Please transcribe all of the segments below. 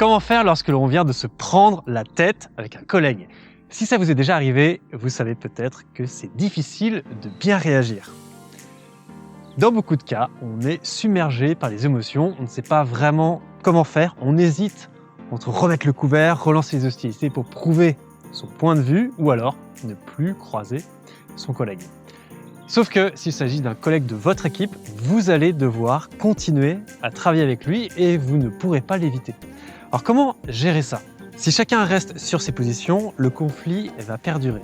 Comment faire lorsque l'on vient de se prendre la tête avec un collègue? Si ça vous est déjà arrivé, vous savez peut-être que c'est difficile de bien réagir. Dans beaucoup de cas, on est submergé par les émotions, on ne sait pas vraiment comment faire, on hésite entre remettre le couvert, relancer les hostilités pour prouver son point de vue ou alors ne plus croiser son collègue. Sauf que s'il s'agit d'un collègue de votre équipe, vous allez devoir continuer à travailler avec lui et vous ne pourrez pas l'éviter. Alors comment gérer ça? Si chacun reste sur ses positions, le conflit va perdurer.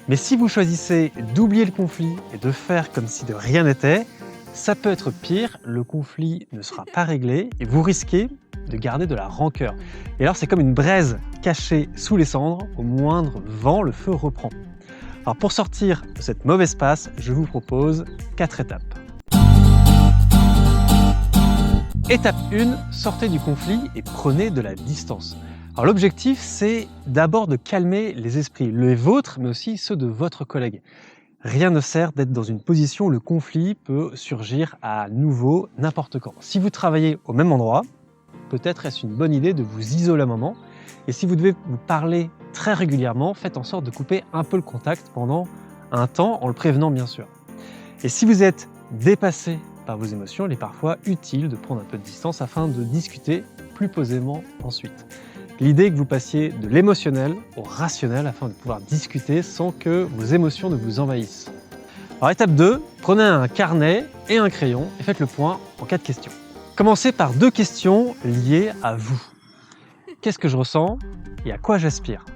Mais si vous choisissez d'oublier le conflit et de faire comme si de rien n'était, ça peut être pire, le conflit ne sera pas réglé et vous risquez de garder de la rancœur. Et alors c'est comme une braise cachée sous les cendres, au moindre vent, le feu reprend. Alors pour sortir de cette mauvaise passe, je vous propose 4 étapes. Étape 1, sortez du conflit et prenez de la distance. Alors l'objectif, c'est d'abord de calmer les esprits, les vôtres, mais aussi ceux de votre collègue. Rien ne sert d'être dans une position où le conflit peut surgir à nouveau n'importe quand. Si vous travaillez au même endroit, peut-être est-ce une bonne idée de vous isoler un moment. Et si vous devez vous parler très régulièrement, faites en sorte de couper un peu le contact pendant un temps, en le prévenant bien sûr. Et si vous êtes dépassé par vos émotions, il est parfois utile de prendre un peu de distance afin de discuter plus posément ensuite. L'idée est que vous passiez de l'émotionnel au rationnel afin de pouvoir discuter sans que vos émotions ne vous envahissent. Alors étape 2, prenez un carnet et un crayon et faites le point en 4 questions. Commencez par 2 questions liées à vous. Qu'est-ce que je ressens et à quoi j'aspire?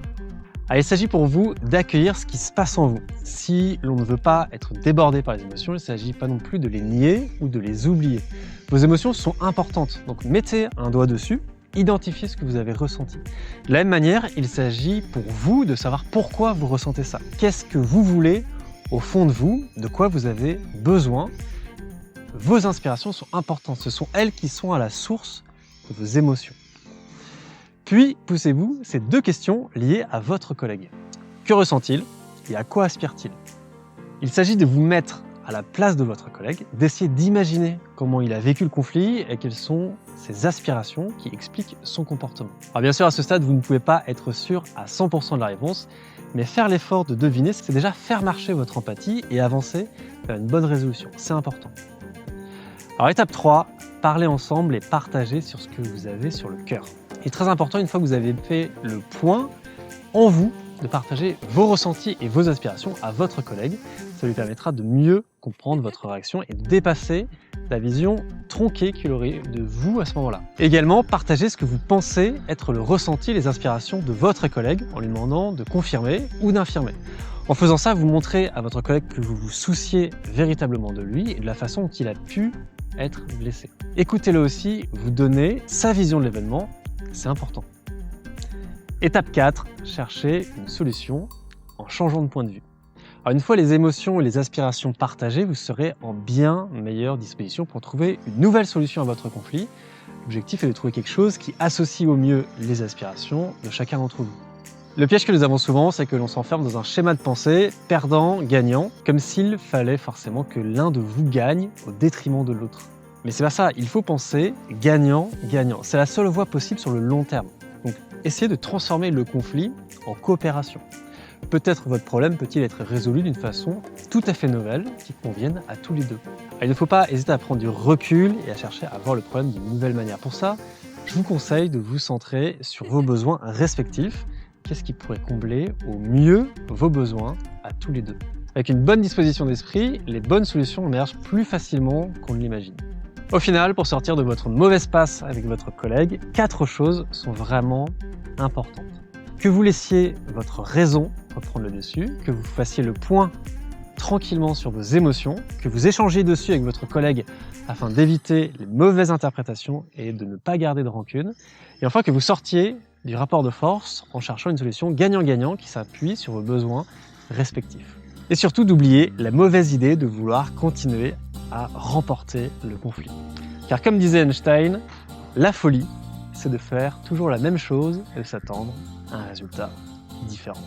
Il s'agit pour vous d'accueillir ce qui se passe en vous. Si l'on ne veut pas être débordé par les émotions, il ne s'agit pas non plus de les nier ou de les oublier. Vos émotions sont importantes, donc mettez un doigt dessus, identifiez ce que vous avez ressenti. De la même manière, il s'agit pour vous de savoir pourquoi vous ressentez ça. Qu'est-ce que vous voulez au fond de vous, de quoi vous avez besoin. Vos inspirations sont importantes, ce sont elles qui sont à la source de vos émotions. Puis, poussez-vous ces 2 questions liées à votre collègue. Que ressent-il et à quoi aspire-t-il? Il s'agit de vous mettre à la place de votre collègue, d'essayer d'imaginer comment il a vécu le conflit et quelles sont ses aspirations qui expliquent son comportement. Alors bien sûr, à ce stade, vous ne pouvez pas être sûr à 100% de la réponse, mais faire l'effort de deviner, c'est déjà faire marcher votre empathie et avancer vers une bonne résolution. C'est important. Alors étape 3, parlez ensemble et partagez sur ce que vous avez sur le cœur. Il est très important, une fois que vous avez fait le point en vous, de partager vos ressentis et vos aspirations à votre collègue. Ça lui permettra de mieux comprendre votre réaction et de dépasser la vision tronquée qu'il aurait de vous à ce moment-là. Également, partagez ce que vous pensez être le ressenti et les aspirations de votre collègue en lui demandant de confirmer ou d'infirmer. En faisant ça, vous montrez à votre collègue que vous vous souciez véritablement de lui et de la façon dont il a pu être blessé. Écoutez-le aussi, vous donnez sa vision de l'événement, c'est important. Étape 4, cherchez une solution en changeant de point de vue. Alors une fois les émotions et les aspirations partagées, vous serez en bien meilleure disposition pour trouver une nouvelle solution à votre conflit. L'objectif est de trouver quelque chose qui associe au mieux les aspirations de chacun d'entre vous. Le piège que nous avons souvent, c'est que l'on s'enferme dans un schéma de pensée perdant-gagnant, comme s'il fallait forcément que l'un de vous gagne au détriment de l'autre. Mais c'est pas ça, il faut penser gagnant-gagnant. C'est la seule voie possible sur le long terme. Donc essayez de transformer le conflit en coopération. Peut-être votre problème peut-il être résolu d'une façon tout à fait nouvelle qui convienne à tous les deux. Alors, il ne faut pas hésiter à prendre du recul et à chercher à voir le problème d'une nouvelle manière. Pour ça, je vous conseille de vous centrer sur vos besoins respectifs. Qu'est-ce qui pourrait combler au mieux vos besoins à tous les deux? Avec une bonne disposition d'esprit, les bonnes solutions émergent plus facilement qu'on ne l'imagine. Au final, pour sortir de votre mauvaise passe avec votre collègue, 4 choses sont vraiment importantes. Que vous laissiez votre raison reprendre le dessus, que vous fassiez le point tranquillement sur vos émotions, que vous échangiez dessus avec votre collègue afin d'éviter les mauvaises interprétations et de ne pas garder de rancune, et enfin que vous sortiez du rapport de force en cherchant une solution gagnant-gagnant qui s'appuie sur vos besoins respectifs. Et surtout d'oublier la mauvaise idée de vouloir continuer à remporter le conflit. Car comme disait Einstein, la folie, c'est de faire toujours la même chose et de s'attendre à un résultat différent.